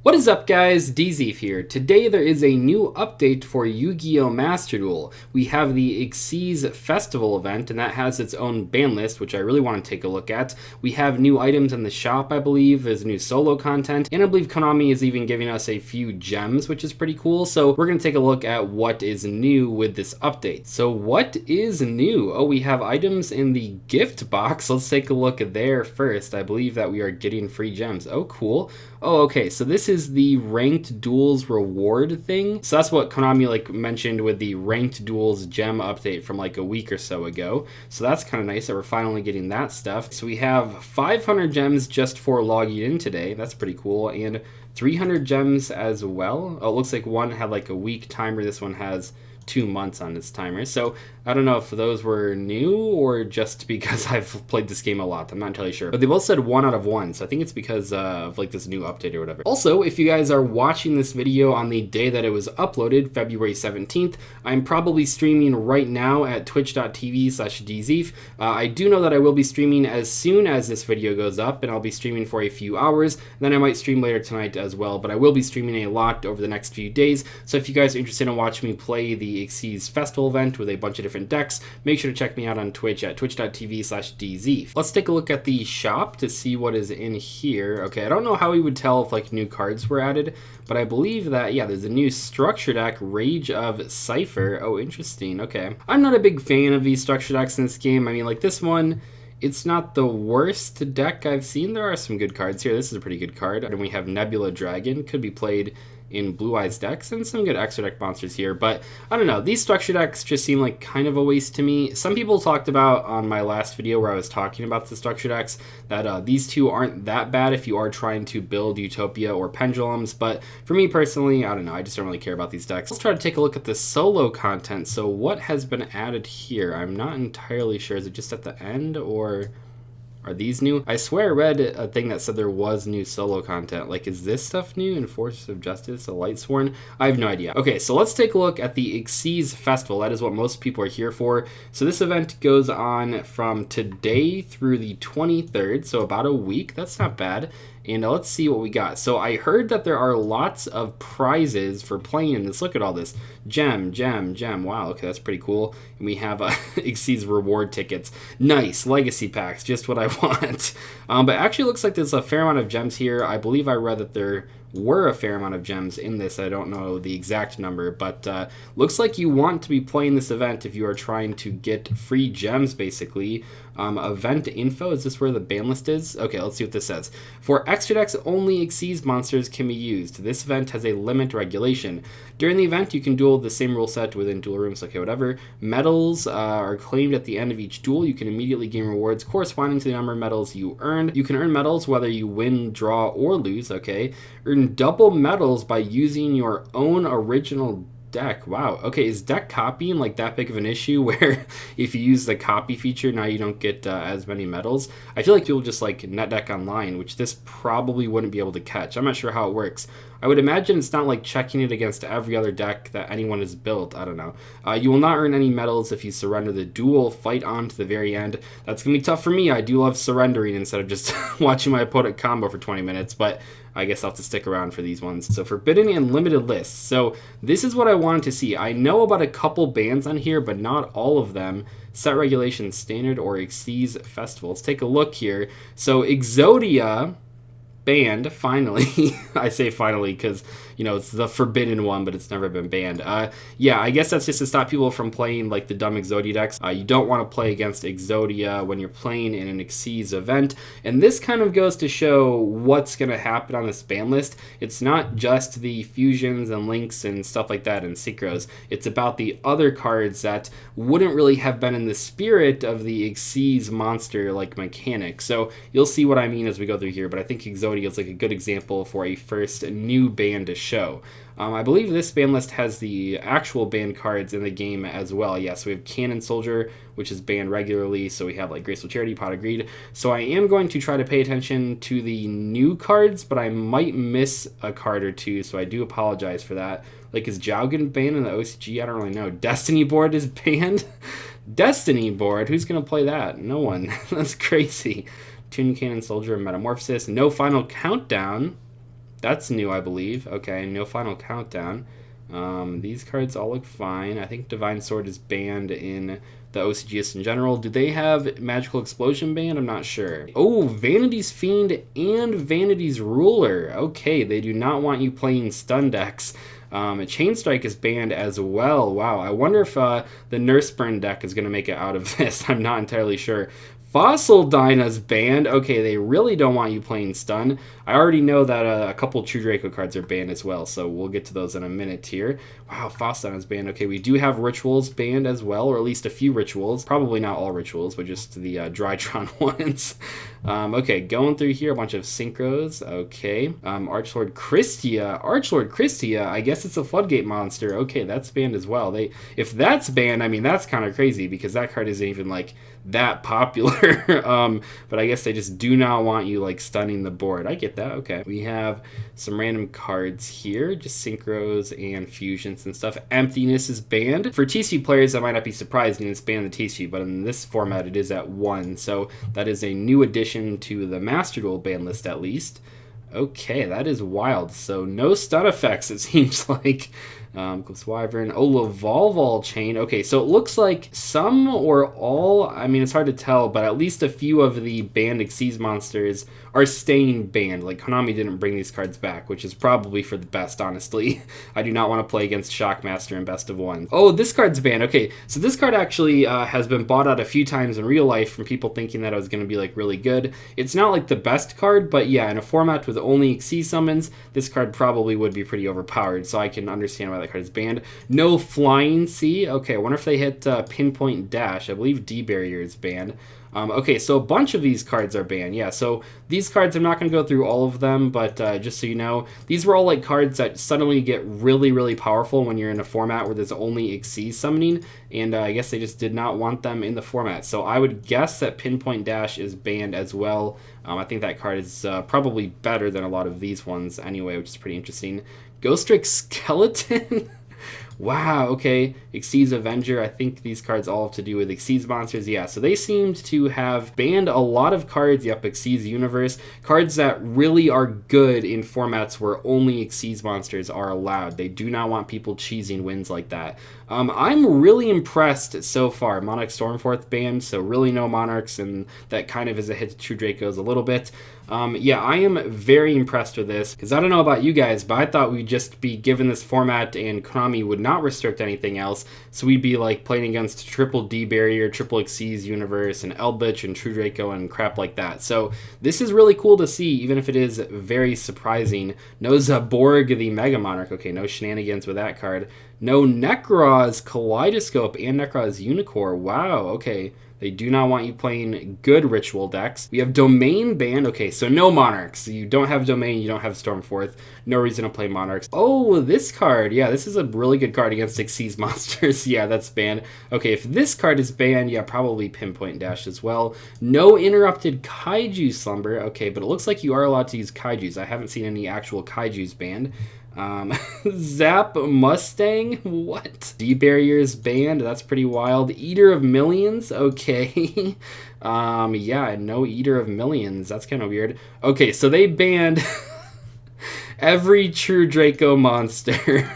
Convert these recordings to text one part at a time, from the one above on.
What is up, guys? Dzeeff here. Today there is a new update for Yu-Gi-Oh! Master Duel. We have the Xyz Festival event, and that has its own ban list, which I really want to take a look at. We have new items in the shop, I believe. There's new solo content, and I believe Konami is even giving us a few gems, which is pretty cool. So we're going to take a look at what is new with this update. So what is new? Oh, we have items in the gift box. Let's take a look there first. I believe that we are getting free gems. Oh, cool. Oh, okay, so this is the ranked duels reward thing. So that's what Konami mentioned with the ranked duels gem update from a week or so ago. So that's kind of nice that we're finally getting that stuff. So we have 500 gems just for logging in today. That's pretty cool. And 300 gems as well. Oh, it looks like one had a week timer. This one has 2 months on its timer. So I don't know if those were new or just because I've played this game a lot. I'm not entirely sure. But they both said 1 out of 1. So I think it's because of this new update or whatever. Also, if you guys are watching this video on the day that it was uploaded, February 17th, I'm probably streaming right now at twitch.tv/Dzeeff. I do know that I will be streaming as soon as this video goes up, and I'll be streaming for a few hours. Then I might stream later tonight as well, but I will be streaming a lot over the next few days. So if you guys are interested in watching me play the Xyz Festival event with a bunch of different decks, make sure to check me out on Twitch at twitch.tv/Dzeeff. Let's take a look at the shop to see what is in here. Okay, I don't know how we would tell if new cards were added, but I believe that, yeah, there's a new structure deck, Rage of Cypher. Oh, interesting. Okay. I'm not a big fan of these structure decks in this game. I mean, this one, it's not the worst deck I've seen. There are some good cards here. This is a pretty good card. And we have Nebula Dragon. Could be played in Blue Eyes decks, and some good extra deck monsters here. But I don't know, these structure decks just seem like kind of a waste to me. Some people talked about on my last video where I was talking about the structure decks that these two aren't that bad if you are trying to build Utopia or Pendulums, but for me personally, I don't know, I just don't really care about these decks. Let's try to take a look at the solo content. So what has been added here? I'm not entirely sure. Is it just at the end, or are these new? I swear I read a thing that said there was new solo content. Is this stuff new? Enforcers of Justice, a Lightsworn? I have no idea. Okay, so let's take a look at the Xyz Festival. That is what most people are here for. So this event goes on from today through the 23rd, so about a week. That's not bad. And let's see what we got. So I heard that there are lots of prizes for playing in this. Look at all this. Gem. Wow, okay, that's pretty cool. And we have Xyz reward tickets. Nice. Legacy packs. Just what I want. But actually looks like there's a fair amount of gems here. I believe I read that there were a fair amount of gems in this. I don't know the exact number, but looks like you want to be playing this event if you are trying to get free gems, basically. Event info, is this where the ban list is? Okay, let's see what this says. For extra decks, only Xyz monsters can be used. This event has a limit regulation. During the event, you can duel the same rule set within duel rooms, okay, whatever. Medals are claimed at the end of each duel. You can immediately gain rewards corresponding to the number of medals you earned. You can earn medals whether you win, draw, or lose, okay. Earn double medals by using your own original deck. Wow. Okay, is deck copying that big of an issue where if you use the copy feature, now you don't get as many medals? I feel like you'll just net deck online, which this probably wouldn't be able to catch. I'm not sure how it works. I would imagine it's not checking it against every other deck that anyone has built. I don't know. You will not earn any medals if you surrender the duel. Fight on to the very end. That's going to be tough for me. I do love surrendering instead of just watching my opponent combo for 20 minutes, but I guess I'll have to stick around for these ones. So forbidden and limited lists. So this is what I wanted to see. I know about a couple bans on here, but not all of them. Set regulation standard or Xyz Festival. Let's take a look here. So Exodia Band, finally. I say finally because, it's the forbidden one, but it's never been banned. Yeah, I guess that's just to stop people from playing the dumb Exodia decks. You don't want to play against Exodia when you're playing in an Xyz event. And this kind of goes to show what's going to happen on this ban list. It's not just the fusions and links and stuff like that and synchros. It's about the other cards that wouldn't really have been in the spirit of the Xyz monster mechanic. So you'll see what I mean as we go through here, but I think Exodia is a good example for a first new band to show. I believe this ban list has the actual banned cards in the game as well. Yes, we have Cannon Soldier, which is banned regularly. So we have Graceful Charity, Pot of Greed. So I am going to try to pay attention to the new cards, but I might miss a card or two. So I do apologize for that. Is Jowgen banned in the OCG? I don't really know. Destiny Board is banned? Destiny Board? Who's going to play that? No one. That's crazy. Toon Cannon Soldier, Metamorphosis. No Final Countdown. That's new, I believe. Okay, no final countdown. These cards all look fine. I think Divine Sword is banned in the OCGS in general. Do they have Magical Explosion banned? I'm not sure. Oh, Vanity's Fiend and Vanity's Ruler. Okay, they do not want you playing stun decks. Chain Strike is banned as well. Wow, I wonder if the Nurse Burn deck is going to make it out of this. I'm not entirely sure. Fossil Dyna's banned. Okay, they really don't want you playing stun. I already know that a couple True Draco cards are banned as well, so we'll get to those in a minute here. Wow, Fossil Dyna's banned. Okay, we do have Rituals banned as well, or at least a few Rituals. Probably not all Rituals, but just the Drytron ones. Okay, going through here, a bunch of Synchros. Okay, Archlord Christia, I guess it's a Floodgate monster. Okay, that's banned as well. If that's banned, I mean, that's kind of crazy, because that card isn't even, like, that popular. But I guess they just do not want you, like, stunning the board. I get that. Okay, we have some random cards here, just Synchros and Fusions and stuff. Emptiness is banned. For TCG players, that might not be surprising, it's banned the TCG, but in this format, it is at 1, so that is a new addition to the Master Duel ban list, at least. Okay, that is wild. So no stun effects, it seems like. Wyvern. Oh, Lavalval Chain. Okay, so it looks like some or all, I mean, it's hard to tell, but at least a few of the banned Xyz monsters are staying banned. Like, Konami didn't bring these cards back, which is probably for the best, honestly. I do not want to play against Shockmaster in Best of 1. Oh, this card's banned. Okay, so this card actually has been bought out a few times in real life from people thinking that it was going to be, like, really good. It's not, like, the best card, but yeah, in a format with only Xyz summons, this card probably would be pretty overpowered, so I can understand why that card is banned. No Flying Sea. Okay, I wonder if they hit Pinpoint Dash. I believe D-Barrier is banned. Okay, so a bunch of these cards are banned. Yeah, so these cards, I'm not going to go through all of them, but just so you know, these were all like cards that suddenly get really, really powerful when you're in a format where there's only Xyz summoning, and I guess they just did not want them in the format. So I would guess that Pinpoint Dash is banned as well. I think that card is probably better than a lot of these ones anyway, which is pretty interesting. Ghostrick Skeleton? Wow, okay. Xyz Avenger, I think these cards all have to do with Xyz monsters. Yeah, so they seemed to have banned a lot of cards, yep, Xyz Universe, cards that really are good in formats where only Xyz monsters are allowed. They do not want people cheesing wins like that. I'm really impressed so far. Monarch Stormforth banned, so really no Monarchs, and that kind of is a hit to True Dracos a little bit. Yeah, I am very impressed with this, because I don't know about you guys, but I thought we'd just be given this format and Konami would not restrict anything else, so we'd be like playing against triple D Barrier, triple Xyz Universe, and Eldritch, and True Draco, and crap like that. So this is really cool to see, even if it is very surprising. No Zaborg the Mega Monarch. Okay, no shenanigans with that card. No Nekroz Kaleidoscope and Nekroz Unicorn. Wow, okay. They do not want you playing good ritual decks. We have Domain banned. Okay, so no Monarchs. You don't have Domain, you don't have Stormforth. No reason to play Monarchs. Oh, this card. Yeah, this is a really good card against Xyz monsters. Yeah, that's banned. Okay, if this card is banned, yeah, probably Pinpoint Dash as well. No Interrupted Kaiju Slumber. Okay, but it looks like you are allowed to use Kaijus. I haven't seen any actual Kaijus banned. Zap Mustang, what? D-Barriers banned, that's pretty wild. Eater of Millions, okay. Yeah, no Eater of Millions, that's kind of weird. Okay, so they banned every True Draco monster.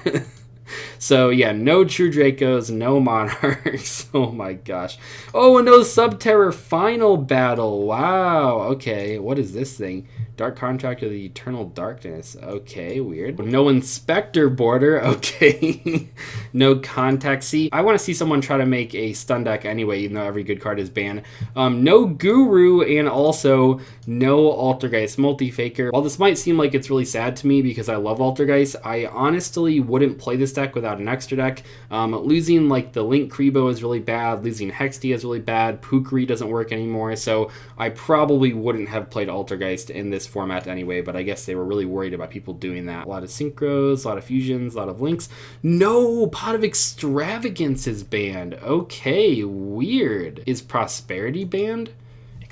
So yeah, no True Dracos, no Monarchs. Oh my gosh. Oh, and no Subterror Final Battle. Wow, okay, what is this thing? Dark Contract of the Eternal Darkness. Okay, weird. No Inspector Border. Okay. No Contact. See, I want to see someone try to make a stun deck anyway, even though every good card is banned. No Guru, and also no Altergeist Multi-Faker. While this might seem like it's really sad to me because I love Altergeist, I honestly wouldn't play this deck without an extra deck. Losing like the Link Kribo is really bad. Losing Hextia is really bad. Pukri doesn't work anymore, so I probably wouldn't have played Altergeist in this format anyway, but I guess they were really worried about people doing that. A lot of Synchros, a lot of Fusions, a lot of Links. No, Pot of Extravagance is banned. Okay, weird. Is Prosperity banned?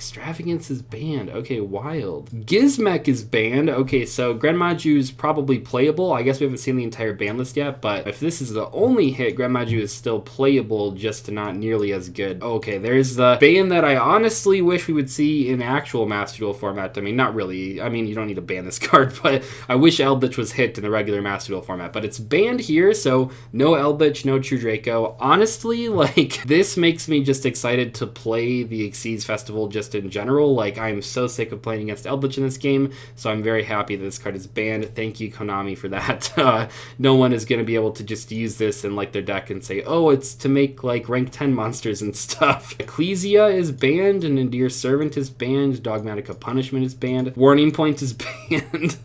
Extravagance is banned. Okay, wild. Gizmek is banned. Okay, so Grenmaju is probably playable. I guess we haven't seen the entire ban list yet, but if this is the only hit, Grenmaju is still playable, just not nearly as good. Okay, there's the ban that I honestly wish we would see in actual Master Duel format. I mean, not really. I mean, you don't need to ban this card, but I wish Eldritch was hit in the regular Master Duel format. But it's banned here, so no Eldritch, no True Draco. Honestly, like, this makes me just excited to play the Exceeds Festival just in general. Like, I'm so sick of playing against Eldritch in this game, so I'm very happy that this card is banned. Thank you, Konami, for that. No one is going to be able to just use this in, like, their deck and say, oh, it's to make, like, rank 10 monsters and stuff. Ecclesia is banned, and Endear Servant is banned, Dogmatica Punishment is banned, Warning Point is banned.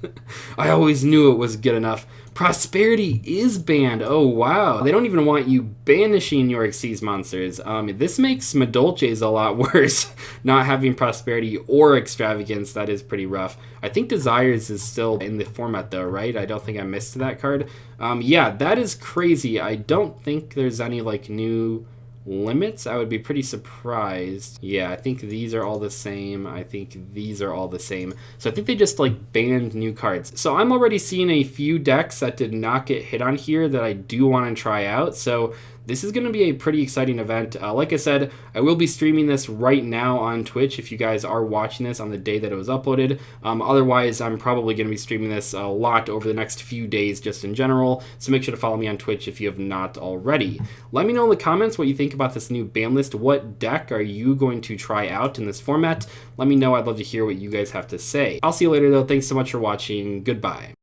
I always knew it was good enough. Prosperity is banned. Oh, wow. They don't even want you banishing your Exceeds monsters. This makes Madolche's a lot worse. Not having Prosperity or Extravagance, that is pretty rough. I think Desires is still in the format though, right? I don't think I missed that card. Yeah, that is crazy. I don't think there's any like new limits. I would be pretty surprised. Yeah, I think these are all the same. I think these are all the same. So I think they just like banned new cards. So I'm already seeing a few decks that did not get hit on here that I do want to try out. So this is going to be a pretty exciting event. Like I said, I will be streaming this right now on Twitch if you guys are watching this on the day that it was uploaded. Otherwise, I'm probably going to be streaming this a lot over the next few days just in general, so make sure to follow me on Twitch if you have not already. Let me know in the comments what you think about this new ban list. What deck are you going to try out in this format? Let me know. I'd love to hear what you guys have to say. I'll see you later, though. Thanks so much for watching. Goodbye.